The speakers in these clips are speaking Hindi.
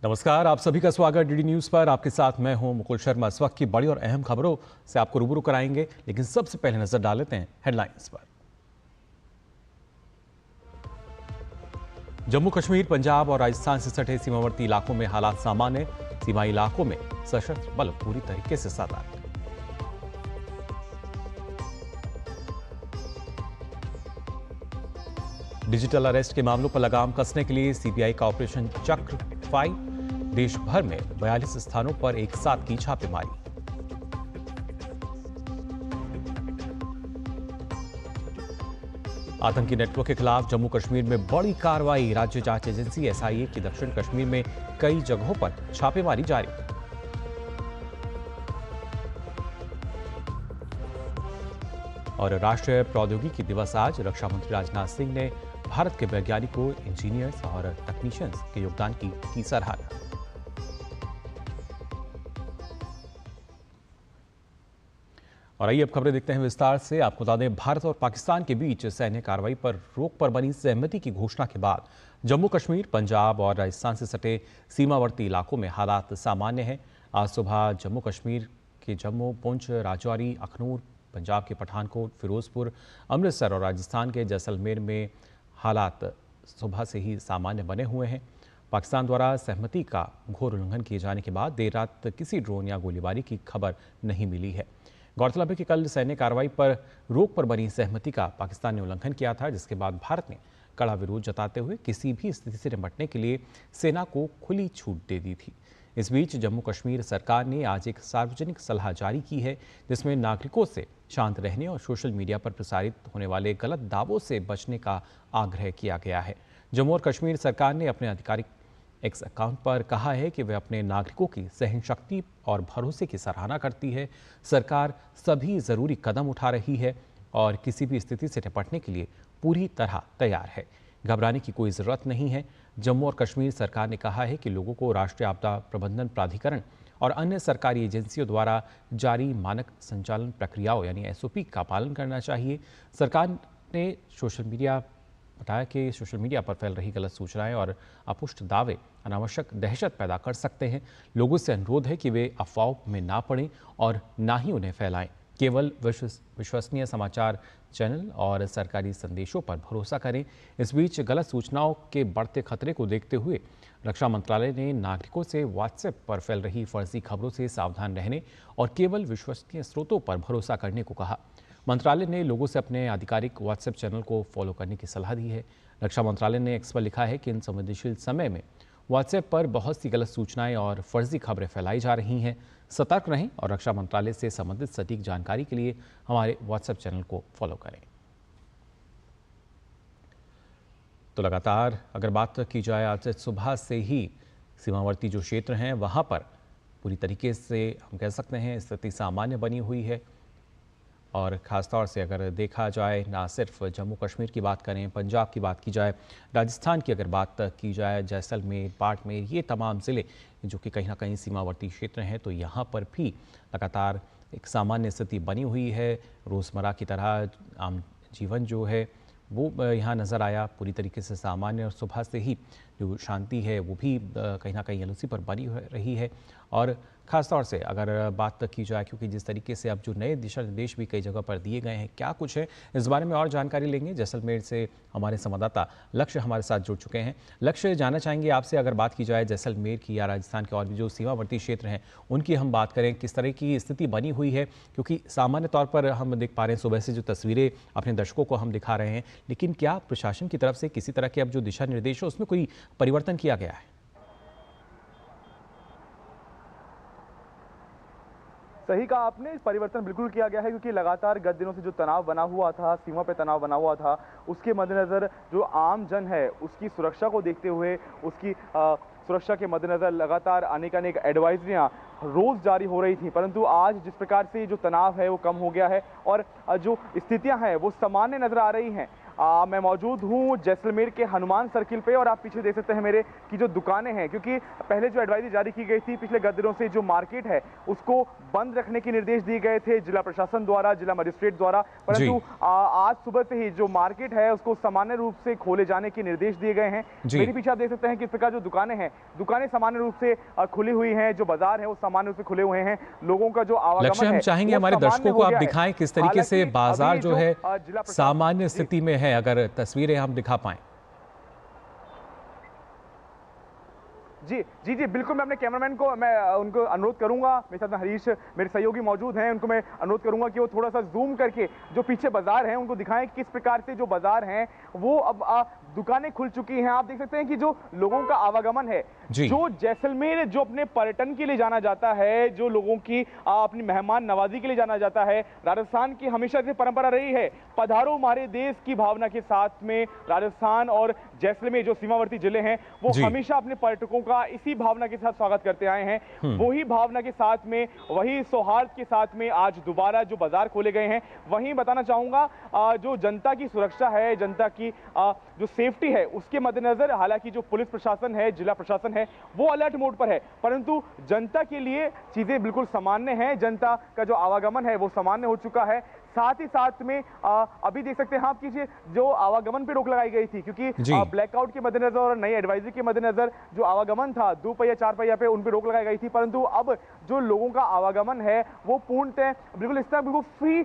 नमस्कार, आप सभी का स्वागत डीडी न्यूज पर। आपके साथ मैं हूं मुकुल शर्मा। इस वक्त की बड़ी और अहम खबरों से आपको रूबरू कराएंगे, लेकिन सबसे पहले नजर डाल लेते हैं हेडलाइंस पर। जम्मू कश्मीर, पंजाब और राजस्थान से सटे सीमावर्ती इलाकों में हालात सामान्य। सीमाई इलाकों में सशस्त्र बल पूरी तरीके से सतर्क। डिजिटल अरेस्ट के मामलों पर लगाम कसने के लिए सीबीआई का ऑपरेशन चक्र 5। देश भर में 42 स्थानों पर एक साथ की छापेमारी। आतंकी नेटवर्क के खिलाफ जम्मू कश्मीर में बड़ी कार्रवाई। राज्य जांच एजेंसी एसआईए की दक्षिण कश्मीर में कई जगहों पर छापेमारी जारी। और राष्ट्रीय प्रौद्योगिकी दिवस आज। रक्षा मंत्री राजनाथ सिंह ने भारत के वैज्ञानिकों, इंजीनियर्स और टेक्नीशियंस के योगदान की सराहना। और आइए अब खबरें देखते हैं विस्तार से। आपको बता दें, भारत और पाकिस्तान के बीच सैन्य कार्रवाई पर रोक पर बनी सहमति की घोषणा के बाद जम्मू कश्मीर, पंजाब और राजस्थान से सटे सीमावर्ती इलाकों में हालात सामान्य हैं। आज सुबह जम्मू कश्मीर के जम्मू, पुंछ, राजौरी, अखनूर, पंजाब के पठानकोट, फिरोजपुर, अमृतसर और राजस्थान के जैसलमेर में हालात सुबह से ही सामान्य बने हुए हैं। पाकिस्तान द्वारा सहमति का घोर उल्लंघन किए जाने के बाद देर रात किसी ड्रोन या गोलीबारी की खबर नहीं मिली है। गौरतलब है कि कल सैन्य कार्रवाई पर रोक पर बनी सहमति का पाकिस्तान ने उल्लंघन किया था, जिसके बाद भारत ने कड़ा विरोध जताते हुए किसी भी स्थिति से निपटने के लिए सेना को खुली छूट दे दी थी। इस बीच जम्मू कश्मीर सरकार ने आज एक सार्वजनिक सलाह जारी की है, जिसमें नागरिकों से शांत रहने और सोशल मीडिया पर प्रसारित होने वाले गलत दावों से बचने का आग्रह किया गया है। जम्मू और कश्मीर सरकार ने अपने आधिकारिक एक्स अकाउंट पर कहा है कि वे अपने नागरिकों की सहनशक्ति और भरोसे की सराहना करती है। सरकार सभी जरूरी कदम उठा रही है और किसी भी स्थिति से निपटने के लिए पूरी तरह तैयार है। घबराने की कोई ज़रूरत नहीं है। जम्मू और कश्मीर सरकार ने कहा है कि लोगों को राष्ट्रीय आपदा प्रबंधन प्राधिकरण और अन्य सरकारी एजेंसियों द्वारा जारी मानक संचालन प्रक्रियाओं यानी एसओपी का पालन करना चाहिए। सरकार ने बताया कि सोशल मीडिया पर फैल रही गलत सूचनाएं और अपुष्ट दावे अनावश्यक दहशत पैदा कर सकते हैं। लोगों से अनुरोध है कि वे अफवाहों में ना पड़ें और ना ही उन्हें फैलाएं। केवल विश्वसनीय समाचार चैनल और सरकारी संदेशों पर भरोसा करें। इस बीच गलत सूचनाओं के बढ़ते खतरे को देखते हुए रक्षा मंत्रालय ने नागरिकों से व्हाट्सएप पर फैल रही फर्जी खबरों से सावधान रहने और केवल विश्वसनीय स्रोतों पर भरोसा करने को कहा। मंत्रालय ने लोगों से अपने आधिकारिक व्हाट्सएप चैनल को फॉलो करने की सलाह दी है। रक्षा मंत्रालय ने एक्स पर लिखा है कि इन संवेदनशील समय में व्हाट्सएप पर बहुत सी गलत सूचनाएं और फर्जी खबरें फैलाई जा रही हैं। सतर्क रहें और रक्षा मंत्रालय से संबंधित सटीक जानकारी के लिए हमारे व्हाट्सएप चैनल को फॉलो करें। तो लगातार अगर बात की जाए, आज सुबह से ही सीमावर्ती जो क्षेत्र हैं वहाँ पर पूरी तरीके से हम कह सकते हैं स्थिति सामान्य बनी हुई है। और ख़ासतौर से अगर देखा जाए, ना सिर्फ जम्मू कश्मीर की बात करें, पंजाब की बात की जाए, राजस्थान की अगर बात की जाए, जैसलमेर, बाड़मेर, ये तमाम ज़िले जो कि कहीं ना कहीं सीमावर्ती क्षेत्र हैं, तो यहाँ पर भी लगातार एक सामान्य स्थिति बनी हुई है। रोज़मर्रा की तरह आम जीवन जो है वो यहाँ नज़र आया, पूरी तरीके से सामान्य। और सुबह से ही जो शांति है वो भी कहीं ना कहीं एलओसी पर बनी रही है। और ख़ासतौर से अगर बात की जाए, क्योंकि जिस तरीके से अब जो नए दिशा निर्देश भी कई जगह पर दिए गए हैं, क्या कुछ है इस बारे में और जानकारी लेंगे। जैसलमेर से हमारे संवाददाता लक्ष्य हमारे साथ जुड़ चुके हैं। लक्ष्य, जानना चाहेंगे आपसे, अगर बात की जाए जैसलमेर की या राजस्थान के और भी जो सीमावर्ती क्षेत्र हैं उनकी हम बात करें, किस तरह की स्थिति बनी हुई है। क्योंकि सामान्य तौर पर हम देख पा रहे हैं सुबह से जो तस्वीरें अपने दर्शकों को हम दिखा रहे हैं, लेकिन क्या प्रशासन की तरफ से किसी तरह के अब जो दिशा निर्देश है उसमें कोई परिवर्तन किया गया है? सही कहा आपने, इस परिवर्तन बिल्कुल किया गया है क्योंकि लगातार गत दिनों से जो तनाव बना हुआ था, सीमा पे तनाव बना हुआ था, उसके मद्देनज़र जो आम जन है उसकी सुरक्षा को देखते हुए, उसकी सुरक्षा के मद्देनज़र लगातार अनेक एडवाइजरियाँ रोज़ जारी हो रही थी। परंतु आज जिस प्रकार से जो तनाव है वो कम हो गया है और जो स्थितियाँ हैं वो सामान्य नज़र आ रही हैं। मैं मौजूद हूँ जैसलमेर के हनुमान सर्किल पे और आप पीछे देख सकते हैं मेरे की जो दुकानें हैं, क्योंकि पहले जो एडवाइजरी जारी की गई थी पिछले दिनों से जो मार्केट है उसको बंद रखने के निर्देश दिए गए थे जिला प्रशासन द्वारा, जिला मजिस्ट्रेट द्वारा, परंतु आज सुबह से ही जो मार्केट है उसको सामान्य रूप से खोले जाने के निर्देश दिए गए हैं। मेरे पीछे आप देख सकते हैं किस प्रकार जो दुकानें हैं, दुकानें सामान्य रूप से खुली हुई हैं, जो बाजार है वो सामान्य रूप से खुले हुए हैं, लोगों का जो आवागमन है हम चाहेंगे हमारे दर्शकों को आप दिखाएं किस तरीके से बाजार जो है सामान्य स्थिति में है, अगर तस्वीरें हम दिखा पाएं। जी जी जी बिल्कुल, मैं अपने कैमरामैन को उनको अनुरोध करूंगा, मेरे साथ में हरीश मेरे सहयोगी मौजूद हैं, उनको मैं अनुरोध करूंगा कि वो थोड़ा सा जूम करके जो पीछे बाजार हैं उनको दिखाएं किस प्रकार से जो बाजार हैं वो अब दुकानें खुल चुकी हैं। आप देख सकते हैं कि जो लोगों का आवागमन है, जो जैसलमेर जो अपने पर्यटन के लिए जाना जाता है, जो लोगों की अपनी मेहमान नवाजी के लिए जाना जाता है, राजस्थान की हमेशा से परंपरा रही है पधारो हमारे देश की भावना के साथ में राजस्थान और जैसलमेर जो सीमावर्ती जिले हैं वो हमेशा अपने पर्यटकों का इसी भावना के साथ स्वागत करते आए हैं। वही भावना के साथ में, वही सौहार्द के साथ में आज दोबारा जो बाजार खोले गए हैं। वहीं बताना चाहूंगा जो जनता की सुरक्षा है, जनता की जो सेफ्टी है उसके मद्देनजर हालांकि जो पुलिस प्रशासन है, जिला प्रशासन है वो अलर्ट मोड पर है, परंतु जनता के लिए चीजें बिल्कुल सामान्य हैं, जनता का जो आवागमन है वो सामान्य हो चुका है। साथ ही साथ में अभी देख सकते हैं आप कीजिए जो आवागमन पे रोक लगाई गई थी क्योंकि ब्लैकआउट के मद्देनजर और नई एडवाइजरी के मद्देनजर जो आवागमन था 2 पहिया 4 पहिया पे उन पे रोक लगाई गई थी, परंतु अब जो लोगों का आवागमन है वो पूर्णतः बिल्कुल इस तरह बिल्कुल फ्री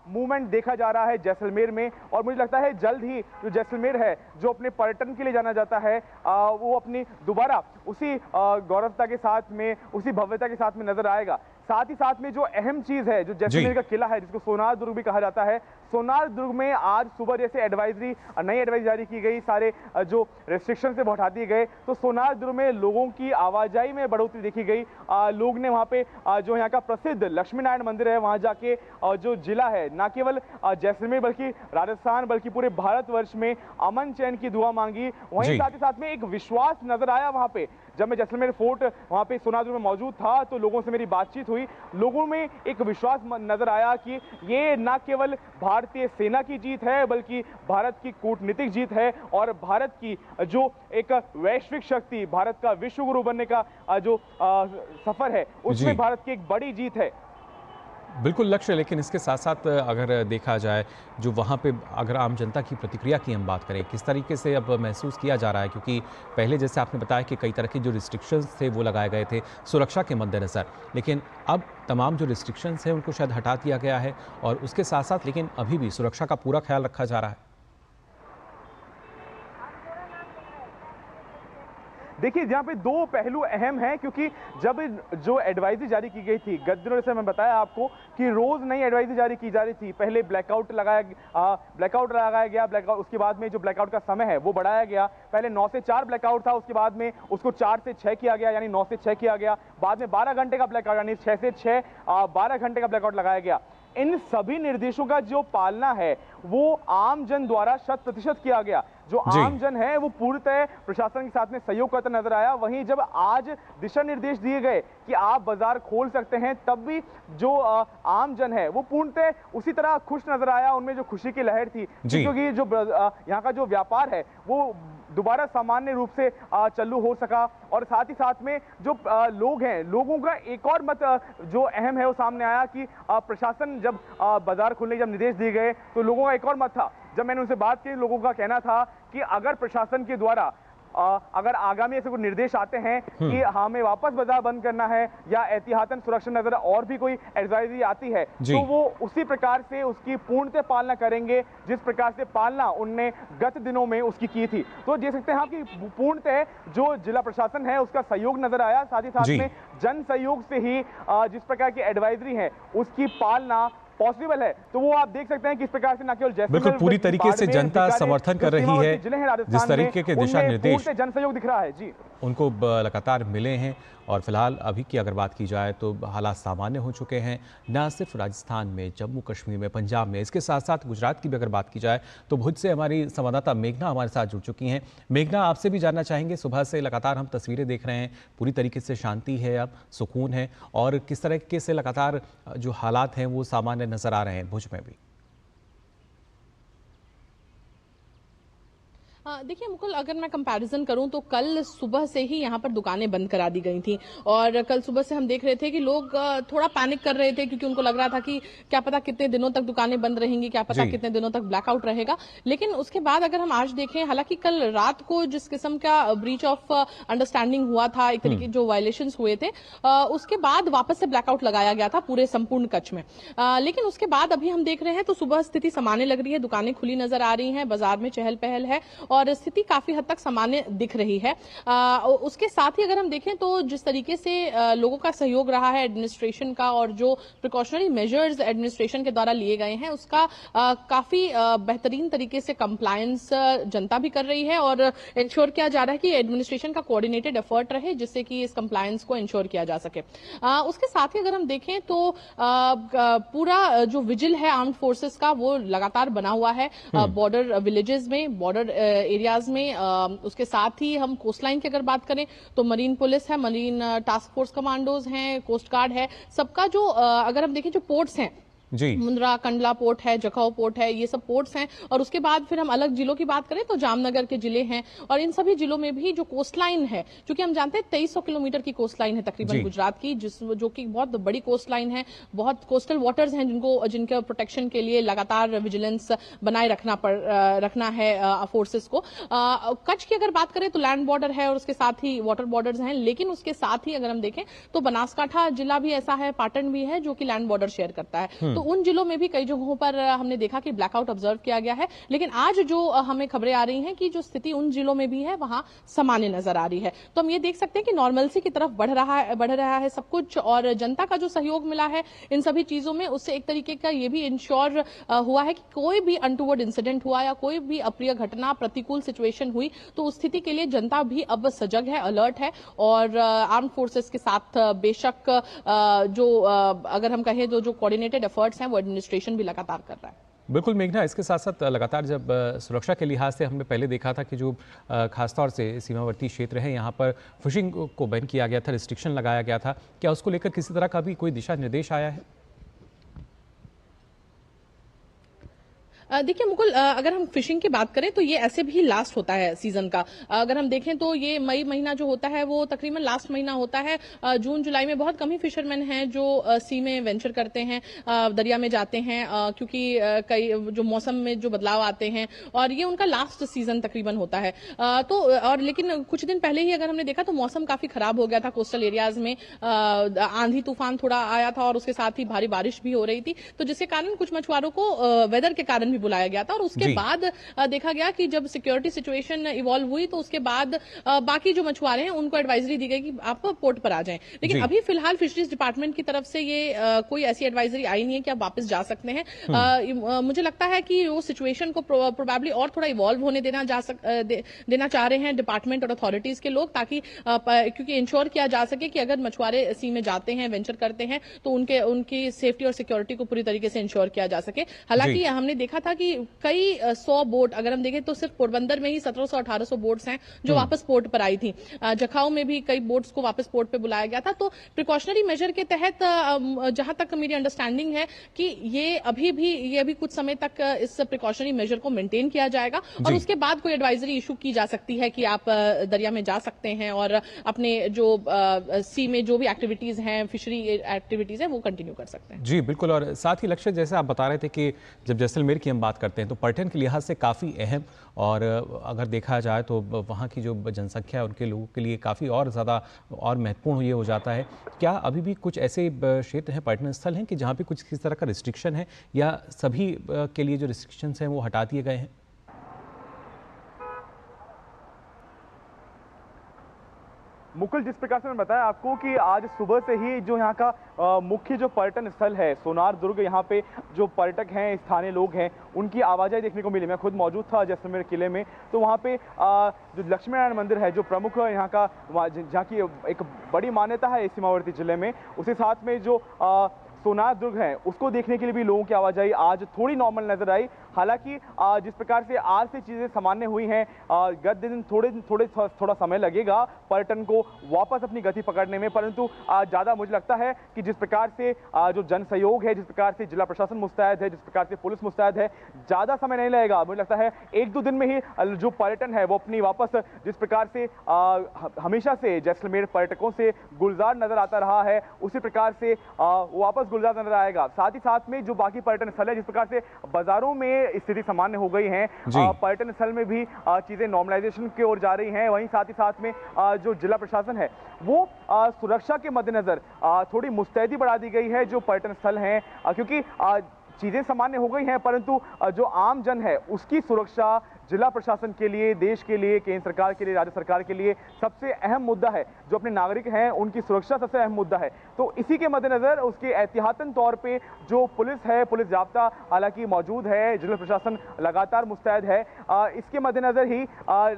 मूवमेंट देखा जा रहा है जैसलमेर में। और मुझे लगता है जल्द ही जो जैसलमेर है जो अपने पर्यटन के लिए जाना जाता है वो अपनी दोबारा उसी गौरवता के साथ में, उसी भव्यता के साथ में नजर आएगा। साथ ही साथ में जो अहम चीज है जो जैसलमेर का किला है जिसको सोनार दुर्ग भी कहा जाता है, सोनार दुर्ग में आज सुबह जैसे एडवाइजरी नई एडवाइजरी जारी की गई, सारे जो रेस्ट्रिक्शन से हटा दिए गए, तो सोनार दुर्ग में लोगों की आवाजाही में बढ़ोतरी देखी गई। लोग ने वहां पे जो यहाँ का प्रसिद्ध लक्ष्मी नारायण मंदिर है वहां जाके जो जिला है न केवल जैसलमेर बल्कि राजस्थान बल्कि पूरे भारतवर्ष में अमन चैन की दुआ मांगी। वहीं साथ ही साथ में एक विश्वास नजर आया वहां पे, जब मैं जैसलमेर फोर्ट वहां पे सोनार दुर्ग में मौजूद था तो लोगों से मेरी बातचीत हुई, लोगों में एक विश्वास नजर आया कि ये न केवल भारतीय सेना की जीत है बल्कि भारत की कूटनीतिक जीत है और भारत की जो एक वैश्विक शक्ति, भारत का विश्व गुरु बनने का जो सफर है उसमें भारत की एक बड़ी जीत है। बिल्कुल लक्ष्य, लेकिन इसके साथ साथ अगर देखा जाए जो वहाँ पे अगर आम जनता की प्रतिक्रिया की हम बात करें, किस तरीके से अब महसूस किया जा रहा है, क्योंकि पहले जैसे आपने बताया कि कई तरह के जो रिस्ट्रिक्शंस थे वो लगाए गए थे सुरक्षा के मद्देनज़र, लेकिन अब तमाम जो रिस्ट्रिक्शंस हैं उनको शायद हटा दिया गया है और उसके साथ साथ लेकिन अभी भी सुरक्षा का पूरा ख्याल रखा जा रहा है। देखिए यहाँ पे दो पहलू अहम हैं, क्योंकि जब जो एडवाइजरी जारी की गई थी गत दिनों, जैसे मैं बताया आपको कि रोज नई एडवाइजरी जारी की जा रही थी, पहले ब्लैकआउट लगाया गया, ब्लैकआउट उसके बाद में जो ब्लैकआउट का समय है वो बढ़ाया गया, पहले 9 से 4 ब्लैकआउट था, उसके बाद में उसको 4 से 6 किया गया, यानी 9 से 6 किया गया, बाद में 12 घंटे का ब्लैकआउट यानी 6 से 6 12 घंटे का ब्लैकआउट लगाया गया। इन सभी निर्देशों का जो पालना है वो आम जन द्वारा 100% किया गया। जो आम जन है वो पूर्णतः प्रशासन के साथ में सहयोग करता नजर आया। वहीं जब आज दिशा निर्देश दिए गए कि आप बाजार खोल सकते हैं, तब भी जो आम जन है वो पूर्णतः उसी तरह खुश नजर आया, उनमें जो खुशी की लहर थी, क्योंकि जो यहाँ का जो व्यापार है वो दोबारा सामान्य रूप से चालू हो सका। और साथ ही साथ में जो लोग हैं, लोगों का एक और मत जो अहम है वो सामने आया कि प्रशासन जब बाजार खोलने जब निर्देश दिए गए तो लोगों का एक और मत था, जब मैंने उनसे बात की लोगों का कहना था कि अगर प्रशासन के द्वारा अगर आगामी ऐसे कोई निर्देश आते हैं कि हमें वापस बाजार बंद करना है या एहतियातन सुरक्षा नजर और भी कोई एडवाइजरी आती है तो वो उसी प्रकार से उसकी पूर्णतः पालना करेंगे जिस प्रकार से पालना उनने गत दिनों में उसकी की थी। तो देख सकते हैं आप कि पूर्णतः जो जिला प्रशासन है उसका सहयोग नजर आया, साथ ही साथ में जन सहयोग से ही जिस प्रकार की एडवाइजरी है उसकी पालना पॉसिबल है। तो वो आप देख सकते हैं किस प्रकार से न केवल जैसलमेर बिल्कुल पूरी तरीके से जनता समर्थन कर रही है, जिस तरीके के दिशा निर्देश जन सहयोग दिख रहा है जी उनको लगातार मिले हैं। और फिलहाल अभी की अगर बात की जाए तो हालात सामान्य हो चुके हैं, न सिर्फ राजस्थान में, जम्मू कश्मीर में, पंजाब में, इसके साथ साथ गुजरात की भी अगर बात की जाए तो भुज से हमारी संवाददाता मेघना हमारे साथ जुड़ चुकी हैं। मेघना, आपसे भी जानना चाहेंगे, सुबह से लगातार हम तस्वीरें देख रहे हैं, पूरी तरीके से शांति है, अब सुकून है, और किस तरीके से लगातार जो हालात हैं वो सामान्य नजर आ रहे हैं भुज में भी? देखिए मुकुल, अगर मैं कंपैरिजन करूं तो कल सुबह से ही यहाँ पर दुकानें बंद करा दी गई थी। और कल सुबह से हम देख रहे थे कि लोग थोड़ा पैनिक कर रहे थे, क्योंकि उनको लग रहा था कि क्या पता कितने दिनों तक दुकानें बंद रहेंगी, क्या पता जी। कितने दिनों तक ब्लैकआउट रहेगा। लेकिन उसके बाद अगर हम आज देखें, हालांकि कल रात को जिस किस्म का ब्रीच ऑफ अंडरस्टैंडिंग हुआ था, एक तरीके जो वायलेशंस हुए थे, उसके बाद वापस से ब्लैकआउट लगाया गया था पूरे संपूर्ण कच्छ में। लेकिन उसके बाद अभी हम देख रहे हैं तो सुबह स्थिति सामान्य लग रही है, दुकानें खुली नजर आ रही हैं, बाजार में चहल पहल है और स्थिति काफी हद तक सामान्य दिख रही है। उसके साथ ही अगर हम देखें तो जिस तरीके से लोगों का सहयोग रहा है एडमिनिस्ट्रेशन का, और जो प्रिकॉशनरी मेजर्स एडमिनिस्ट्रेशन के द्वारा लिए गए हैं, उसका काफी बेहतरीन तरीके से कंप्लायंस जनता भी कर रही है और इंश्योर किया जा रहा है कि एडमिनिस्ट्रेशन का कोऑर्डिनेटेड एफर्ट रहे, जिससे कि इस कंप्लायंस को इंश्योर किया जा सके। उसके साथ ही अगर हम देखें तो पूरा जो विजिल है आर्म्ड फोर्सेस का, वो लगातार बना हुआ है बॉर्डर विलेजेस में, बॉर्डर एरियाज में। उसके साथ ही हम कोस्ट लाइन की अगर बात करें तो मरीन पुलिस है, मरीन टास्क फोर्स कमांडोज हैं, कोस्ट गार्ड है, सबका जो अगर हम देखें जो पोर्ट्स हैं, जी। मुंद्रा कंडला पोर्ट है, जखाऊ पोर्ट है, ये सब पोर्ट्स हैं। और उसके बाद फिर हम अलग जिलों की बात करें तो जामनगर के जिले हैं, और इन सभी जिलों में भी जो कोस्ट लाइन है, क्योंकि हम जानते हैं 2300 किलोमीटर की कोस्ट लाइन है तकरीबन गुजरात की, जो कि बहुत बड़ी कोस्ट लाइन है, बहुत कोस्टल वाटर्स हैं जिनके प्रोटेक्शन के लिए लगातार विजिलेंस बनाए रखना है फोर्सेस को। कच्छ की अगर बात करें तो लैंड बॉर्डर है और उसके साथ ही वाटर बॉर्डर्स हैं, लेकिन उसके साथ ही अगर हम देखें तो बनासकांठा जिला भी ऐसा है, पाटन भी है, जो कि लैंड बॉर्डर शेयर करता है। तो उन जिलों में भी कई जगहों पर हमने देखा कि ब्लैकआउट ऑब्जर्व किया गया है। लेकिन आज जो हमें खबरें आ रही हैं कि जो स्थिति उन जिलों में भी है वहां सामान्य नजर आ रही है, तो हम ये देख सकते हैं कि नॉर्मलसी की तरफ बढ़ रहा है सब कुछ। और जनता का जो सहयोग मिला है इन सभी चीजों में, उससे एक तरीके का ये भी इंश्योर हुआ है कि कोई भी अनटूवर्ड इंसिडेंट हुआ या कोई भी अप्रिय घटना, प्रतिकूल सिचुएशन हुई, तो उस स्थिति के लिए जनता भी अब सजग है, अलर्ट है। और आर्म्ड फोर्सेस के साथ बेशक जो अगर हम कहें तो जो कोऑर्डिनेटेड एफर्ट्स हैं वो एडमिनिस्ट्रेशन भी लगातार कर रहा है। बिल्कुल मेघना, इसके साथ साथ लगातार जब सुरक्षा के लिहाज से हमने पहले देखा था कि जो खासतौर से सीमावर्ती क्षेत्र है यहाँ पर फिशिंग को बैन किया गया था, रिस्ट्रिक्शन लगाया गया था, क्या उसको लेकर किसी तरह का भी कोई दिशा निर्देश आया है? देखिए मुकुल, अगर हम फिशिंग की बात करें तो ये ऐसे भी लास्ट होता है सीजन का। अगर हम देखें तो ये मई महीना जो होता है वो तकरीबन लास्ट महीना होता है। जून जुलाई में बहुत कम ही फिशरमैन हैं जो सी में वेंचर करते हैं, दरिया में जाते हैं, क्योंकि कई जो मौसम में जो बदलाव आते हैं, और ये उनका लास्ट सीजन तकरीबन होता है। तो और लेकिन कुछ दिन पहले ही अगर हमने देखा तो मौसम काफी खराब हो गया था कोस्टल एरियाज में, आंधी तूफान थोड़ा आया था और उसके साथ ही भारी बारिश भी हो रही थी, तो जिसके कारण कुछ मछुआरों को वेदर के कारण भी बुलाया गया था। और उसके बाद देखा गया कि जब सिक्योरिटी सिचुएशन इवॉल्व हुई तो उसके बाद बाकी जो मछुआरे हैं उनको एडवाइजरी दी गई कि आप पोर्ट पर आ जाएं। लेकिन अभी फिलहाल फिशरीज डिपार्टमेंट की तरफ से ये कोई ऐसी एडवाइजरी आई नहीं है कि आप वापस जा सकते हैं। मुझे लगता है कि वो सिचुएशन को प्रोबेबली और थोड़ा इवॉल्व होने देना चाह रहे हैं डिपार्टमेंट और अथॉरिटीज के लोग, ताकि क्योंकि इंश्योर किया जा सके कि अगर मछुआरे सी में जाते हैं, वेंचर करते हैं, तो उनकी सेफ्टी और सिक्योरिटी को पूरी तरीके से इंश्योर किया जा सके। हालांकि हमने देखा था कि कई 100 बोट, अगर हम देखें तो सिर्फ पोरबंदर में ही 1700-1800 बोट्स हैं जो वापस पोर्ट पर आई थी। जखाऊ में भी कई बोट्स को वापस पोर्ट पे बुलाया गया था। तो प्रिकॉशनरी मेजर के तहत जहां तक मेरी अंडरस्टैंडिंग है कि ये अभी कुछ समय तक इस प्रिकॉशनरी मेजर को मेंटेन किया जाएगा, और उसके बाद कोई एडवाइजरी इशू की जा सकती है कि आप दरिया में जा सकते हैं और अपने जो सी में जो भी एक्टिविटीज हैं, फिशरी एक्टिविटीज हैं, वो कंटिन्यू कर सकते हैं। जी बिल्कुल, और साथ ही लक्ष्य, जैसे आप बता रहे थे कि जब जैसलमेर की हम बात करते हैं तो पर्यटन के लिहाज से काफ़ी अहम, और अगर देखा जाए तो वहाँ की जो जनसंख्या है उनके लोगों के लिए काफ़ी और ज़्यादा और महत्वपूर्ण ये हो जाता है। क्या अभी भी कुछ ऐसे क्षेत्र हैं, पर्यटन स्थल हैं कि जहाँ पे कुछ किस तरह का रिस्ट्रिक्शन है, या सभी के लिए जो रिस्ट्रिक्शंस हैं वो हटा दिए गए हैं? मुकुल, जिस प्रकार से मैंने बताया आपको कि आज सुबह से ही जो यहाँ का मुख्य जो पर्यटन स्थल है सोनार दुर्ग, यहाँ पे जो पर्यटक हैं, स्थानीय लोग हैं, उनकी आवाजाही देखने को मिली। मैं खुद मौजूद था जैसलमेर किले में, तो वहाँ पे जो लक्ष्मी नारायण मंदिर है, जो प्रमुख यहाँ का, जहाँ की एक बड़ी मान्यता है इस सीमावर्ती जिले में, उसके साथ में जो सोनार दुर्ग है, उसको देखने के लिए भी लोगों की आवाजाही आज थोड़ी नॉर्मल नजर आई। हालांकि जिस प्रकार से आज से चीजें सामान्य हुई हैं, गत दिन थोड़ा समय लगेगा पर्यटन को वापस अपनी गति पकड़ने में, परंतु ज्यादा मुझे लगता है कि जिस प्रकार से जो जन सहयोग है, जिस प्रकार से जिला प्रशासन मुस्तैद है, जिस प्रकार से पुलिस मुस्तैद है, ज्यादा समय नहीं लगेगा। मुझे लगता है 1-2 दिन में ही जो पर्यटन है वो अपनी वापस, जिस प्रकार से हमेशा से जैसलमेर पर्यटकों से गुलजार नजर आता रहा है, उसी प्रकार से वापस गुलजार नजर आएगा। साथ ही साथ में जो बाकी पर्यटन स्थल है, जिस प्रकार से बाजारों में स्थिति सामान्य हो गई है, पर्यटन स्थल में भी चीजें नॉर्मलाइजेशन की ओर जा रही हैं। वहीं साथ ही साथ में जो जिला प्रशासन है वो सुरक्षा के मद्देनजर थोड़ी मुस्तैदी बढ़ा दी गई है जो पर्यटन स्थल हैं, क्योंकि चीजें सामान्य हो गई हैं, परंतु जो आम जन है उसकी सुरक्षा जिला प्रशासन के लिए, देश के लिए, केंद्र सरकार के लिए, राज्य सरकार के लिए सबसे अहम मुद्दा है। जो अपने नागरिक हैं उनकी सुरक्षा सबसे अहम मुद्दा है। तो इसी के मद्देनजर उसके एहतियातन तौर पे जो पुलिस है, पुलिस जाब्ता हालांकि मौजूद है, जिला प्रशासन लगातार मुस्तैद है। इसके मद्देनजर ही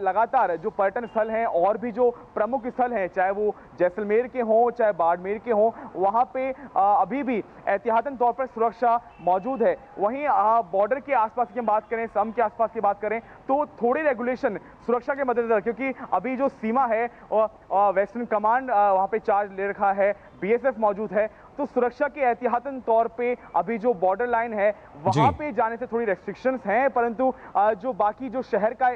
लगातार जो पर्यटन स्थल हैं और भी जो प्रमुख स्थल हैं, चाहे वो जैसलमेर के हों, चाहे बाड़मेर के हों, वहाँ पे अभी भी एहतियातन तौर पर सुरक्षा मौजूद है। वहीं बॉर्डर के आसपास की हम बात करें, सम के आसपास की बात करें, तो थोड़े रेगुलेशन सुरक्षा के मद्देनजर, क्योंकि अभी जो सीमा है वेस्टर्न कमांड वहां पे चार्ज ले रखा है, बीएसएफ मौजूद है, तो सुरक्षा के एहतियातन तौर पे अभी जो बॉर्डर लाइन है वहां पे जाने से थोड़ी रेस्ट्रिक्शंस हैं, परंतु जो बाकी जो शहर का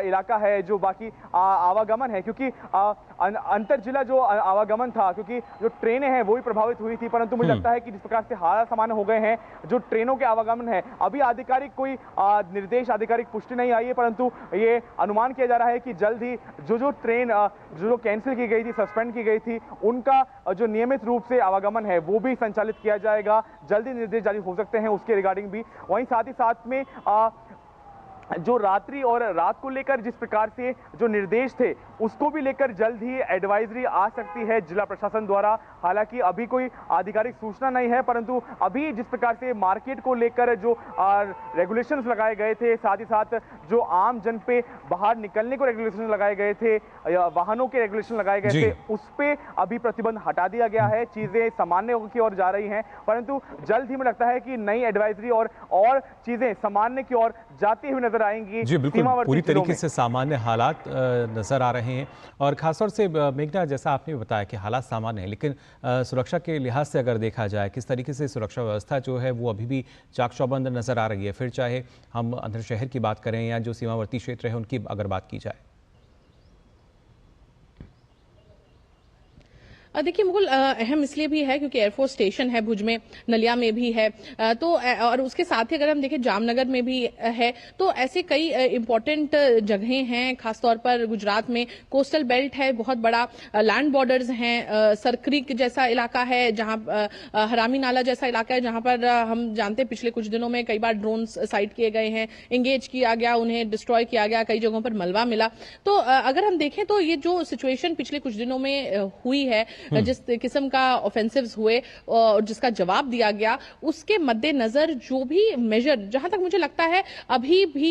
इलाका है, जो बाकी आवागमन है, क्योंकि अंतर जिला जो आवागमन था, क्योंकि जो ट्रेनें हैं वो भी प्रभावित हुई थी, परंतु मुझे लगता है कि जिस प्रकार से हालात सामान्य हो गए हैं, जो ट्रेनों के आवागमन है, अभी आधिकारिक कोई निर्देश, आधिकारिक पुष्टि नहीं आई है, परंतु ये अनुमान किया जा रहा है कि जल्द ही जो ट्रेन जो कैंसिल की गई थी, सस्पेंड की गई थी, उनका जो नियमित रूप से आवागमन है वो भी संचालित किया जाएगा। जल्दी निर्देश जारी हो सकते हैं उसके रिगार्डिंग भी। वहीं साथ ही साथ में जो रात्रि और रात को लेकर जिस प्रकार से जो निर्देश थे उसको भी लेकर जल्द ही एडवाइजरी आ सकती है जिला प्रशासन द्वारा। हालांकि अभी कोई आधिकारिक सूचना नहीं है, परंतु अभी जिस प्रकार से मार्केट को लेकर जो रेगुलेशंस लगाए गए थे, साथ ही साथ जो आम जन पे बाहर निकलने को रेगुलेशन लगाए गए थे, वाहनों के रेगुलेशन लगाए गए थे, उस पे अभी प्रतिबंध हटा दिया गया है। चीजें सामान्य की ओर जा रही हैं, परंतु जल्द ही मुझे लगता है कि नई एडवाइजरी और चीजें सामान्य की ओर जाती हुई नजर आएंगी। जी बिल्कुल, पूरी तरीके से सामान्य हालात नजर आ रहे हैं। और खासतौर से मेघना, जैसा आपने बताया कि हालात सामान्य हैं, लेकिन सुरक्षा के लिहाज से अगर देखा जाए किस तरीके से सुरक्षा व्यवस्था जो है वो अभी भी चाक चौबंद नजर आ रही है, फिर चाहे हम अंदर शहर की बात करें या जो सीमावर्ती क्षेत्र है उनकी अगर बात की जाए। देखिए मुकुल, अहम इसलिए भी है क्योंकि एयरफोर्स स्टेशन है भुज में, नलिया में भी है, तो और उसके साथ ही अगर हम देखें जामनगर में भी है, तो ऐसे कई इंपॉर्टेंट जगहें हैं। खासतौर पर गुजरात में कोस्टल बेल्ट है, बहुत बड़ा लैंड बॉर्डर्स हैं, सरक्रीक जैसा इलाका है, जहां हरामी नाला जैसा इलाका है, जहां पर हम जानते हैं पिछले कुछ दिनों में कई बार ड्रोन साइट किए गए हैं, एंगेज किया गया, उन्हें डिस्ट्रॉय किया गया, कई जगहों पर मलबा मिला। तो अगर हम देखें तो ये जो सिचुएशन पिछले कुछ दिनों में हुई है, जिस किस्म का ऑफेंसिव्स हुए और जिसका जवाब दिया गया, उसके मद्देनजर जो भी मेजर, जहां तक मुझे लगता है अभी भी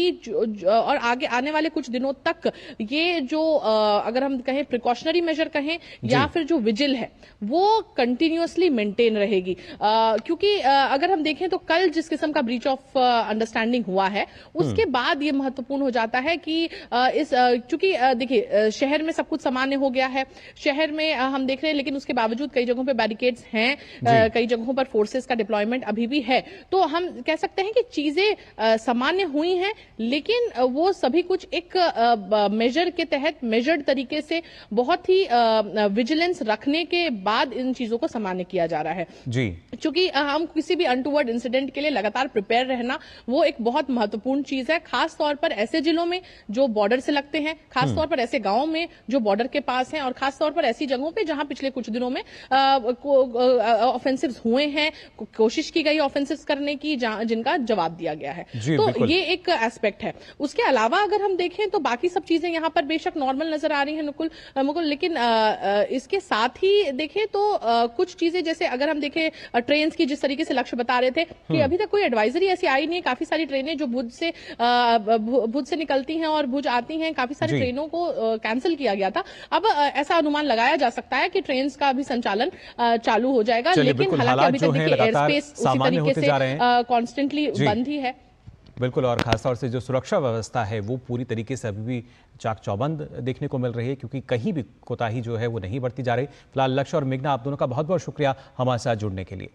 और आगे आने वाले कुछ दिनों तक ये जो अगर हम कहें प्रिकॉशनरी मेजर कहें या फिर जो विजिल है वो कंटिन्यूअसली मेंटेन रहेगी। क्योंकि अगर हम देखें तो कल जिस किस्म का ब्रीच ऑफ अंडरस्टैंडिंग हुआ है उसके बाद ये महत्वपूर्ण हो जाता है कि चूंकि देखिए शहर में सब कुछ सामान्य हो गया है, शहर में हम देख रहे हैं, लेकिन उसके बावजूद कई जगहों पे बैरिकेड्स हैं, कई जगहों पर फोर्सेस का डिप्लॉयमेंट अभी भी है। तो हम कह सकते हैं कि चीजें सामान्य हुई हैं, लेकिन वो सभी कुछ एक मेजर के तहत, मेजर्ड तरीके से, बहुत ही विजिलेंस रखने के बाद इन चीजों को सामान्य किया जा रहा है जी। चूंकि हम किसी भी अनटूवर्ड इंसिडेंट के लिए लगातार प्रिपेयर रहना वो एक बहुत महत्वपूर्ण चीज है, खास तौर पर ऐसे जिलों में जो बॉर्डर से लगते हैं, खास तौर पर ऐसे गांवों में जो बॉर्डर के पास हैं, और खास तौर पर ऐसी जगहों पे जहां पिछले कुछ दिनों में ऑफेंसिव्स हुए हैं, कोशिश की गई ऑफेंसिव्स करने की, जिनका जवाब दिया गया है। तो ये एक एस्पेक्ट है। उसके अलावा अगर हम देखें तो बाकी सब चीजें यहाँ पर बेशक नॉर्मल नजर आ रही हैं मुकुल, लेकिन इसके साथ ही देखें तो कुछ चीजें, जैसे अगर हम देखें ट्रेन की, जिस तरीके से लक्ष्य बता रहे थे कि अभी तक कोई एडवाइजरी ऐसी आई नहीं है। काफी सारी ट्रेनें जो भुज से निकलती हैं और भुज आती हैं, काफी सारी ट्रेनों को कैंसिल किया गया था। अब ऐसा अनुमान लगाया जा सकता है कि ट्रेन का भी संचालन चालू हो जाएगा, लेकिन हालांकि अभी तक देखिए एयर स्पेस उसी तरीके से कॉन्स्टेंटली बंद ही है। बिल्कुल, और खासतौर से जो सुरक्षा व्यवस्था है वो पूरी तरीके से अभी भी चाक चौबंद देखने को मिल रही है, क्योंकि कहीं भी कोताही जो है वो नहीं बरती जा रही। फिलहाल लक्ष्य और मेघना, आप दोनों का बहुत बहुत शुक्रिया हमारे साथ जुड़ने के लिए।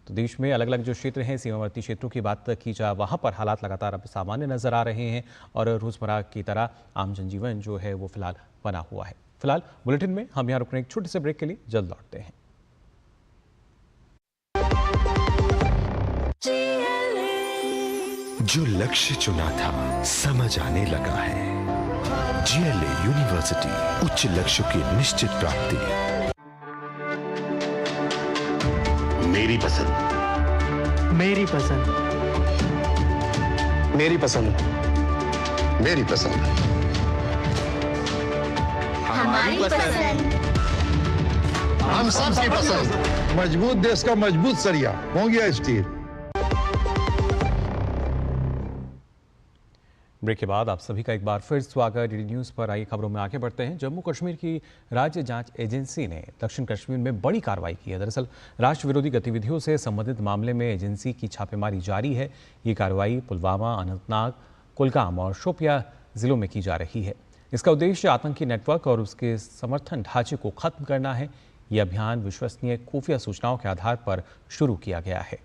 तो देश में अलग अलग जो क्षेत्र हैं, सीमावर्ती क्षेत्रों की बात की जाए, वहाँ पर हालात लगातार अब सामान्य नजर आ रहे हैं और रोजमर्रा की तरह आम जनजीवन जो है वो फिलहाल बना हुआ है। फिलहाल बुलेटिन में हम यहाँ रुक रहे हैं एक छोटे से ब्रेक के लिए, जल्द लौटते हैं। जो लक्ष्य चुना था समझ आने लगा है। GLA यूनिवर्सिटी, उच्च लक्ष्य की निश्चित प्राप्ति। मेरी पसंद, मेरी पसंद, मेरी पसंद, मेरी पसंद, हमारी पसंद, हम सबकी पसंद। मजबूत देश का मजबूत सरिया हो गया स्टील। ब्रेक के बाद आप सभी का एक बार फिर स्वागत। DD न्यूज़ पर आई खबरों में आगे बढ़ते हैं। जम्मू कश्मीर की राज्य जांच एजेंसी ने दक्षिण कश्मीर में बड़ी कार्रवाई की है। दरअसल राष्ट्र विरोधी गतिविधियों से संबंधित मामले में एजेंसी की छापेमारी जारी है। ये कार्रवाई पुलवामा, अनंतनाग, कुलगाम और शोपिया जिलों में की जा रही है। इसका उद्देश्य आतंकी नेटवर्क और उसके समर्थन ढांचे को खत्म करना है। ये अभियान विश्वसनीय खुफिया सूचनाओं के आधार पर शुरू किया गया है।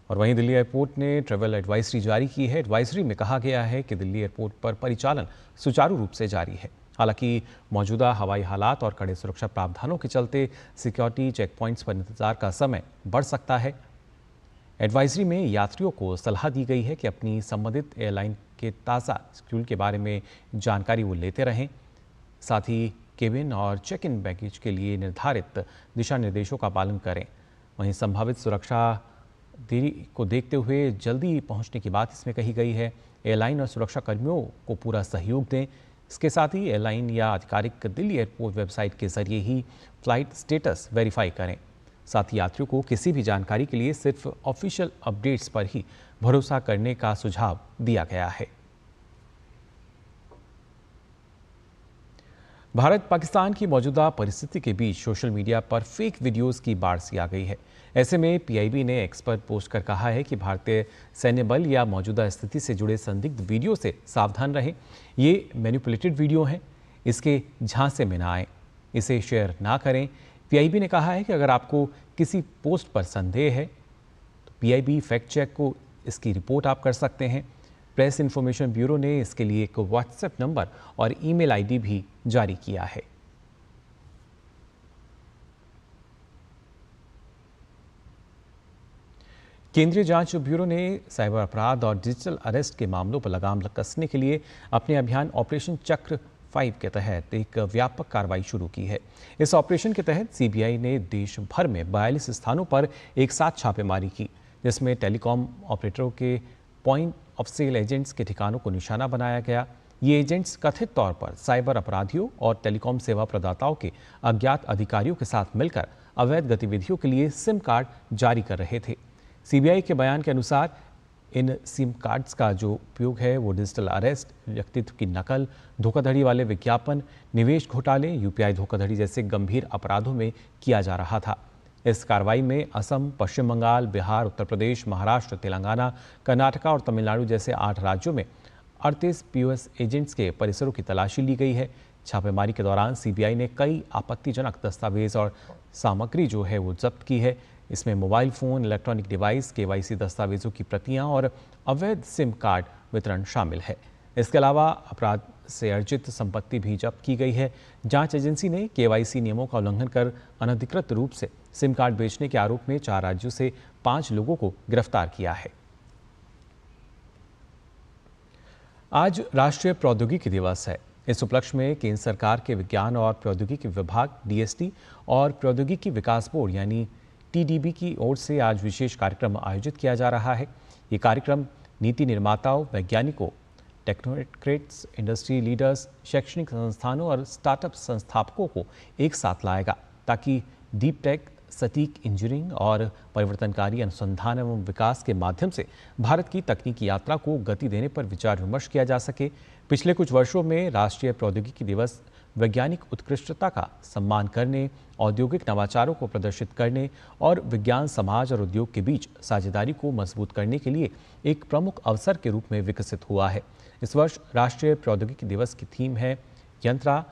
और वहीं दिल्ली एयरपोर्ट ने ट्रैवल एडवाइजरी जारी की है। एडवाइजरी में कहा गया है कि दिल्ली एयरपोर्ट पर परिचालन सुचारू रूप से जारी है। हालांकि मौजूदा हवाई हालात और कड़े सुरक्षा प्रावधानों के चलते सिक्योरिटी चेक पॉइंट्स पर इंतजार का समय बढ़ सकता है। एडवाइजरी में यात्रियों को सलाह दी गई है कि अपनी संबंधित एयरलाइन के ताज़ा शेड्यूल के बारे में जानकारी वो लेते रहें। साथ ही केबिन और चेक इन बैगेज के लिए निर्धारित दिशा निर्देशों का पालन करें। वहीं संभावित सुरक्षा देरी को देखते हुए जल्दी पहुंचने की बात इसमें कही गई है। एयरलाइन और सुरक्षा कर्मियों को पूरा सहयोग दें। इसके साथ ही एयरलाइन या आधिकारिक दिल्ली एयरपोर्ट वेबसाइट के जरिए ही फ्लाइट स्टेटस वेरीफाई करें। साथ ही यात्रियों को किसी भी जानकारी के लिए सिर्फ ऑफिशियल अपडेट्स पर ही भरोसा करने का सुझाव दिया गया है। भारत पाकिस्तान की मौजूदा परिस्थिति के बीच सोशल मीडिया पर फेक वीडियोस की बाढ़ सी आ गई है। ऐसे में PIB ने एक्स पर पोस्ट कर कहा है कि भारतीय सैन्य बल या मौजूदा स्थिति से जुड़े संदिग्ध वीडियो से सावधान रहें। ये मैनिपुलेटेड वीडियो हैं, इसके झांसे में ना आए, इसे शेयर ना करें। PIB ने कहा है कि अगर आपको किसी पोस्ट पर संदेह है तो PIB फैक्ट चेक को इसकी रिपोर्ट आप कर सकते हैं। प्रेस इन्फॉर्मेशन ब्यूरो ने इसके लिए एक व्हाट्सएप नंबर और ईमेल ID भी जारी किया है। केंद्रीय जांच ब्यूरो ने साइबर अपराध और डिजिटल अरेस्ट के मामलों पर लगाम कसने के लिए अपने अभियान ऑपरेशन चक्र 5 के तहत एक व्यापक कार्रवाई शुरू की है। इस ऑपरेशन के तहत CBI ने देश भर में 42 स्थानों पर एक साथ छापेमारी की, जिसमें टेलीकॉम ऑपरेटरों के पॉइंट ऑफ सेल एजेंट्स के ठिकानों को निशाना बनाया गया। ये एजेंट्स कथित तौर पर साइबर अपराधियों और टेलीकॉम सेवा प्रदाताओं के अज्ञात अधिकारियों के साथ मिलकर अवैध गतिविधियों के लिए सिम कार्ड जारी कर रहे थे। CBI के बयान के अनुसार इन सिम कार्ड्स का जो उपयोग है वो डिजिटल अरेस्ट, व्यक्तित्व की नकल, धोखाधड़ी वाले विज्ञापन, निवेश घोटाले, UPI धोखाधड़ी जैसे गंभीर अपराधों में किया जा रहा था। इस कार्रवाई में असम, पश्चिम बंगाल, बिहार, उत्तर प्रदेश, महाराष्ट्र, तेलंगाना, कर्नाटका और तमिलनाडु जैसे 8 राज्यों में 38 POS एजेंट्स के परिसरों की तलाशी ली गई है। छापेमारी के दौरान CBI ने कई आपत्तिजनक दस्तावेज और सामग्री जो है वो जब्त की है। इसमें mobile phone, electronic device, KYC दस्तावेजों की प्रतियां और अवैध सिम कार्ड वितरण शामिल है। इसके अलावा अपराध से अर्जित संपत्ति भी जब्त की गई है। जांच एजेंसी ने KYC नियमों का उल्लंघन कर अनधिकृत रूप से सिम कार्ड बेचने के आरोप में 4 राज्यों से 5 लोगों को गिरफ्तार किया है। आज राष्ट्रीय प्रौद्योगिकी दिवस है। इस उपलक्ष्य में केंद्र सरकार के विज्ञान और प्रौद्योगिकी विभाग DST और प्रौद्योगिकी विकास बोर्ड यानी TDB की ओर से आज विशेष कार्यक्रम आयोजित किया जा रहा है। ये कार्यक्रम नीति निर्माताओं, वैज्ञानिकों, टेक्नोक्रेट्स, इंडस्ट्री लीडर्स, शैक्षणिक संस्थानों और स्टार्टअप संस्थापकों को एक साथ लाएगा ताकि डीप टेक, सटीक इंजीनियरिंग और परिवर्तनकारी अनुसंधान एवं विकास के माध्यम से भारत की तकनीकी यात्रा को गति देने पर विचार विमर्श किया जा सके। पिछले कुछ वर्षों में राष्ट्रीय प्रौद्योगिकी दिवस वैज्ञानिक उत्कृष्टता का सम्मान करने, औद्योगिक नवाचारों को प्रदर्शित करने और विज्ञान समाज और उद्योग के बीच साझेदारी को मजबूत करने के लिए एक प्रमुख अवसर के रूप में विकसित हुआ है। इस वर्ष राष्ट्रीय प्रौद्योगिकी दिवस की थीम है Yantra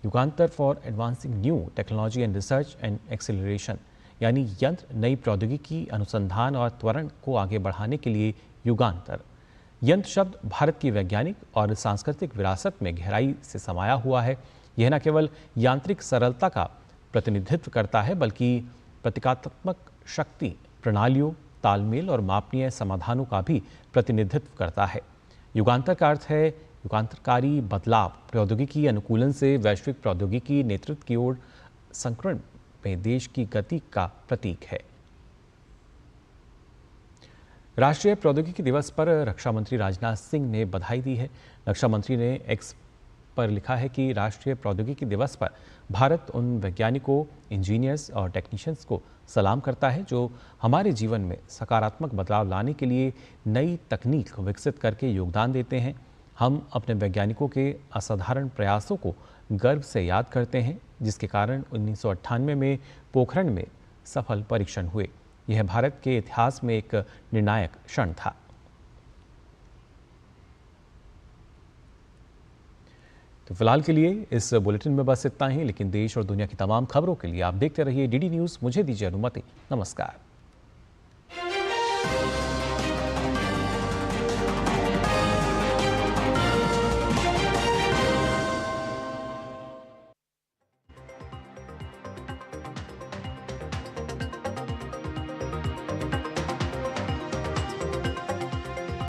Yugantar for advancing new technology and research and acceleration, यानी यंत्र नई प्रौद्योगिकी, अनुसंधान और त्वरण को आगे बढ़ाने के लिए युगांतर। यंत्र शब्द भारत की वैज्ञानिक और सांस्कृतिक विरासत में गहराई से समाया हुआ है। यह न केवल यांत्रिक सरलता का प्रतिनिधित्व करता है, बल्कि प्रतीकात्मक शक्ति, प्रणालियों, तालमेल और मापनीय समाधानों का भी प्रतिनिधित्व करता है। युगांतर का अर्थ है युगांतरकारी बदलाव, प्रौद्योगिकी अनुकूलन से वैश्विक प्रौद्योगिकी नेतृत्व की ओर संक्रमण में देश की गति का प्रतीक है। राष्ट्रीय प्रौद्योगिकी दिवस पर रक्षा मंत्री राजनाथ सिंह ने बधाई दी है। रक्षा मंत्री ने एक्स पर लिखा है कि राष्ट्रीय प्रौद्योगिकी दिवस पर भारत उन वैज्ञानिकों, इंजीनियर्स और टेक्नीशियंस को सलाम करता है जो हमारे जीवन में सकारात्मक बदलाव लाने के लिए नई तकनीक विकसित करके योगदान देते हैं। हम अपने वैज्ञानिकों के असाधारण प्रयासों को गर्व से याद करते हैं, जिसके कारण 1998 में पोखरण में सफल परीक्षण हुए। यह भारत के इतिहास में एक निर्णायक क्षण था। तो फिलहाल के लिए इस बुलेटिन में बस इतना ही, लेकिन देश और दुनिया की तमाम खबरों के लिए आप देखते रहिए डीडी न्यूज़। मुझे दीजिए अनुमति। नमस्कार।